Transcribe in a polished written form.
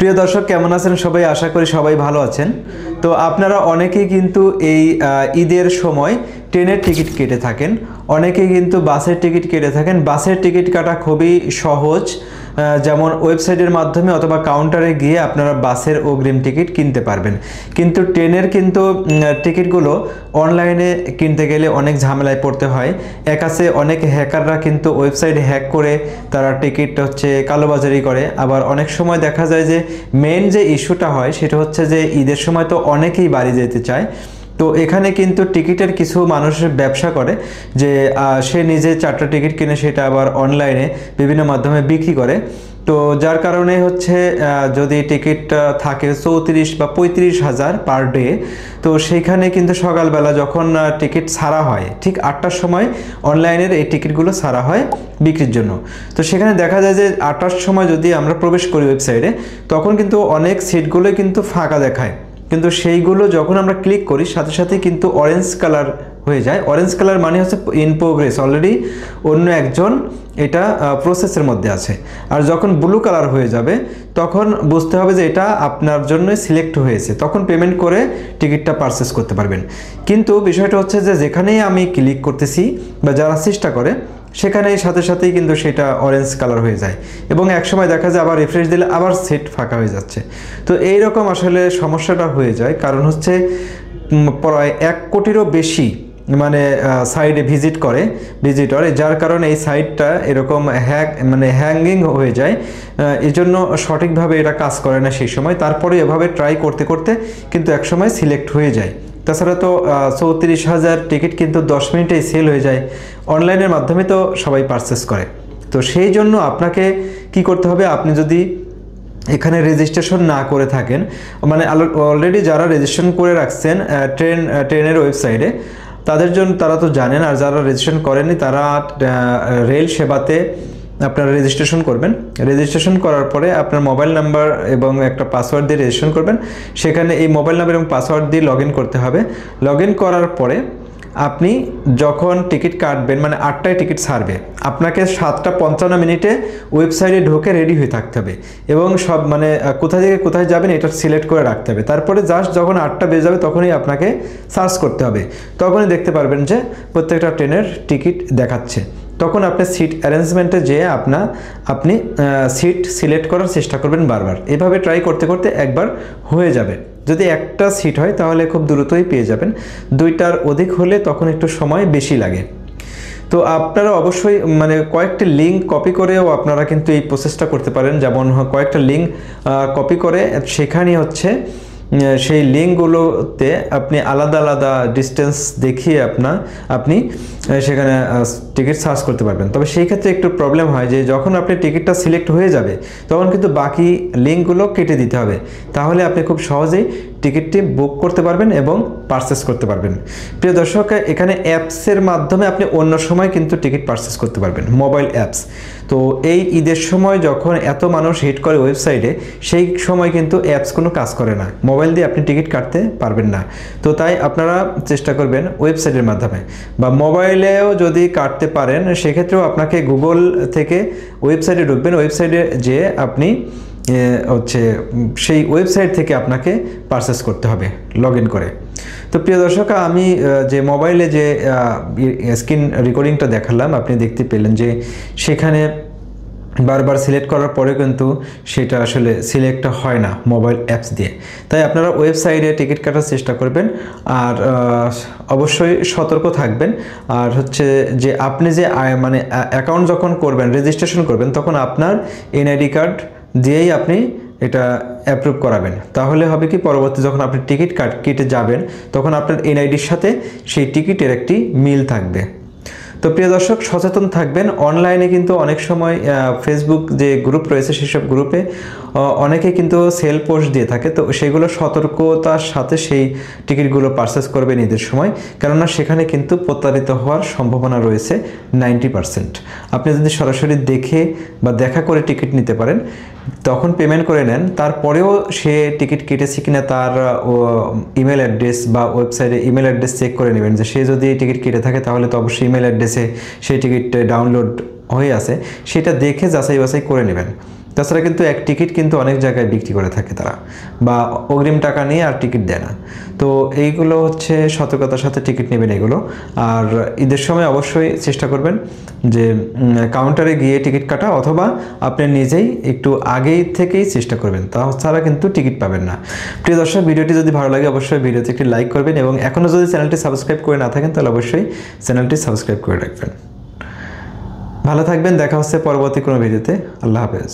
প্রিয় দর্শক কেমন আছেন সবাই? আশা করি সবাই ভালো আছেন। তো আপনারা অনেকেই কিন্তু এই ঈদের সময় ট্রেনের টিকিট কেটে থাকেন, অনেকেই কিন্তু বাসের টিকিট কেটে থাকেন। বাসের টিকিট কাটা খুবই সহজ, যেমন ওয়েবসাইটের মাধ্যমে অথবা কাউন্টারে গিয়ে আপনারা বাসের অগ্রিম টিকিট কিনতে পারবেন। কিন্তু ট্রেনের কিন্তু টিকিটগুলো অনলাইনে কিনতে গেলে অনেক ঝামেলায় পড়তে হয়। এক আছে অনেক হ্যাকাররা কিন্তু ওয়েবসাইট হ্যাক করে তারা টিকিট কালোবাজারি করে। আবার অনেক সময় দেখা যায় যে মেন যে ইস্যুটা হয় সেটা হচ্ছে যে ঈদের সময় তো অনেকেই বাড়ি যেতে চায়। তো এখানে কিন্তু টিকিটের কিছু মানুষের ব্যবসা করে যে সে নিজে 4টা টিকিট কিনে সেটা আবার অনলাইনে বিভিন্ন মাধ্যমে বিক্রি করে। তো যার কারণে হচ্ছে যদি টিকিট থাকে 34 বা 35,000 পার ডে, তো সেইখানে কিন্তু সকালবেলা যখন টিকিট ছাড়া হয় ঠিক 8টার সময় অনলাইনের এই টিকিটগুলো ছাড়া হয় বিক্রির জন্য। তো সেখানে দেখা যায় যে 8টার সময় যদি আমরা প্রবেশ করি ওয়েবসাইটে, তখন কিন্তু অনেক সিটগুলোই কিন্তু ফাঁকা দেখায়, কিন্তু সেইগুলো যখন আমরা ক্লিক করি সাথে সাথে কিন্তু অরেঞ্জ কালার হয়ে যায়। অরেঞ্জ কালার মানে হচ্ছে ইন প্রোগ্রেস, অলরেডি অন্য একজন এটা প্রসেসের মধ্যে আছে। আর যখন ব্লু কালার হয়ে যাবে তখন বুঝতে হবে যে এটা আপনার জন্য সিলেক্ট হয়েছে, তখন পেমেন্ট করে টিকিটটা পারচেস করতে পারবেন। কিন্তু বিষয়টা হচ্ছে যে যেখানেই আমি ক্লিক করতেছি বা যারা চেষ্টা করে সেখানেই সাথে সাথেই কিন্তু সেটা অরেঞ্জ কালার হয়ে যায় এবং একসময় দেখা যায় আবার রিফ্রেশ দিলে আবার সিট ফাঁকা হয়ে যাচ্ছে। তো এই রকম আসলে সমস্যাটা হয়ে যায়, কারণ হচ্ছে প্রায় 1 কোটিরও বেশি সাইটে ভিজিট করে ভিজিটর, যার কারণে এই সাইটটা এরকম হ্যাঙ্গিং হয়ে যায়। এই জন্য সঠিকভাবে এটা কাজ করে না সেই সময়। তারপরে এভাবে ট্রাই করতে করতে কিন্তু একসময় সিলেক্ট হয়ে যায়। তাছাড়া তো 34,000 টিকিট কিন্তু 10 মিনিটেই সেল হয়ে যায়, অনলাইনের মাধ্যমে তো সবাই পারচেস করে। তো সেই জন্য আপনাকে কি করতে হবে, আপনি যদি এখানে রেজিস্ট্রেশন না করে থাকেন, অলরেডি যারা রেজিস্ট্রেশন করে রাখছেন ট্রেনের ওয়েবসাইটে তাদের জন্য তারা তো জানেন, আর যারা রেজিস্ট্রেশন করেননি তারা রেল সেবাতে আপনারা রেজিস্ট্রেশন করবেন। রেজিস্ট্রেশন করার পরে আপনার মোবাইল নাম্বার এবং একটা পাসওয়ার্ড দিয়ে রেজিস্ট্রেশন করবেন। সেখানে এই মোবাইল নাম্বার এবং পাসওয়ার্ড দিয়ে লগ ইন করতে হবে। লগ ইন করার পরে আপনি যখন টিকিট কাটবেন, 8টায় টিকিট ছাড়বে, আপনাকে 7:55 ওয়েবসাইটে ঢোকে রেডি হয়ে থাকতে হবে এবং সব কোথা থেকে কোথায় যাবেন এটা সিলেক্ট করে রাখতে হবে। তারপরে জাস্ট যখন 8টা বেজে যাবে তখনই আপনাকে সার্চ করতে হবে, তখনই দেখতে পারবেন যে প্রত্যেকটা ট্রেনের টিকিট দেখাচ্ছে। তখন আপনি সিট অ্যারেঞ্জমেন্টে যেয়ে আপনি সিট সিলেক্ট করার চেষ্টা করবেন বারবার। এভাবে ট্রাই করতে করতে একবার হয়ে যাবে। যদি একটা সিট হয় তাহলে খুব দ্রুতই পেয়ে যাবেন, 2টার অধিক হলে তখন একটু সময় বেশি লাগে। তো আপনারা অবশ্যই কয়েকটি লিঙ্ক কপি করেও আপনারা কিন্তু এই প্রসেসটা করতে পারেন। যেমন কয়েকটা লিঙ্ক কপি করে সেখানে হচ্ছে সেই লিঙ্কগুলোতে আপনি আলাদা আলাদা ডিস্টেন্স দেখিয়ে আপনি সেখানে টিকিট সার্চ করতে পারবেন। তবে সেই ক্ষেত্রে একটু প্রবলেম হয় যে যখন আপনি টিকিটটা সিলেক্ট হয়ে যাবে তখন কিন্তু বাকি লিঙ্কগুলো কেটে দিতে হবে, তাহলে আপনি খুব সহজেই টিকিটটি বুক করতে পারবেন এবং পারচেস করতে পারবেন। প্রিয় দর্শক, এখানে অ্যাপসের মাধ্যমে আপনি অন্য সময় কিন্তু টিকিট পারচেস করতে পারবেন, মোবাইল অ্যাপস। তো এই ঈদের সময় যখন এত মানুষ হিট করে ওয়েবসাইটে, সেই সময় কিন্তু অ্যাপস কোনো কাজ করে না, মোবাইল দিয়ে আপনি টিকিট কাটতে পারবেন না। তো তাই আপনারা চেষ্টা করবেন ওয়েবসাইটের মাধ্যমে, বা মোবাইলেও যদি কাটতে পারেন সেক্ষেত্রেও আপনাকে গুগল থেকে ওয়েবসাইটে ঢুকবেন, ওয়েবসাইটে যেয়ে আপনি সেই ওয়েবসাইট থেকে আপনাকে পারচেস করতে হবে লগ ইন করে। তো প্রিয় দর্শক, আমি যে মোবাইলে যে স্ক্রিন রেকর্ডিংটা দেখালাম আপনি দেখতে পেলেন যে সেখানে বারবার সিলেক্ট করার পরে কিন্তু সেটা আসলে সিলেক্ট হয় না মোবাইল অ্যাপস দিয়ে। তাই আপনারা ওয়েবসাইটে টিকিট কাটার চেষ্টা করবেন, আর অবশ্যই সতর্ক থাকবেন। আর হচ্ছে যে আপনি যে অ্যাকাউন্ট যখন করবেন, রেজিস্ট্রেশন করবেন, তখন আপনার এনআইডি কার্ড দিয়েই আপনি এটা অ্যাপ্রুভ করাবেন। তাহলে হবে কি, পরবর্তী যখন আপনি টিকিট কেটে যাবেন তখন আপনার এনআইডির সাথে সেই টিকিটের একটি মিল থাকবে। তো প্রিয় দর্শক, সচেতন থাকবেন। অনলাইনে কিন্তু অনেক সময় ফেসবুক যে গ্রুপ রয়েছে সেসব গ্রুপে অনেকে কিন্তু সেল পোস্ট দিয়ে থাকে, তো সেগুলো সতর্কতার সাথে সেই টিকিটগুলো পারচেস করবেন ঈদের সময়, কেননা সেখানে কিন্তু প্রতারিত হওয়ার সম্ভাবনা রয়েছে 90%। আপনি যদি সরাসরি দেখে বা দেখা করে টিকিট নিতে পারেন, তখন পেমেন্ট করে নেন, তারপরেও সে টিকিট কেটেছে কিনা তার ইমেল অ্যাড্রেস বা ওয়েবসাইটে ইমেল অ্যাড্রেস চেক করে নেবেন, যে সে যদি টিকিট কেটে থাকে তাহলে তো অবশ্যই ইমেল অ্যাড্রেসে সেই টিকিট ডাউনলোড হয়ে আছে, সেটা দেখে যাচাই বাছাই করে নেবেন। তাছাড়া কিন্তু এক টিকিট কিন্তু অনেক জায়গায় বিক্রি করে থাকে তারা, বা অগ্রিম টাকা নিয়ে আর টিকিট দেয় না। তো এইগুলো হচ্ছে সতর্কতার সাথে টিকিট নেবেন এগুলো। আর ঈদের সময় অবশ্যই চেষ্টা করবেন যে কাউন্টারে গিয়ে টিকিট কাটা, অথবা আপনি নিজেই একটু আগেই থেকেই চেষ্টা করবেন, তাছাড়া কিন্তু টিকিট পাবেন না। প্রিয় দর্শক, ভিডিওটি যদি ভালো লাগে অবশ্যই ভিডিওতে একটি লাইক করবেন, এবং এখনও যদি চ্যানেলটি সাবস্ক্রাইব করে না থাকেন তাহলে অবশ্যই চ্যানেলটি সাবস্ক্রাইব করে রাখবেন। ভালো থাকবেন, দেখা হচ্ছে পরবর্তী কোনো ভিডিওতে। আল্লাহ হাফেজ।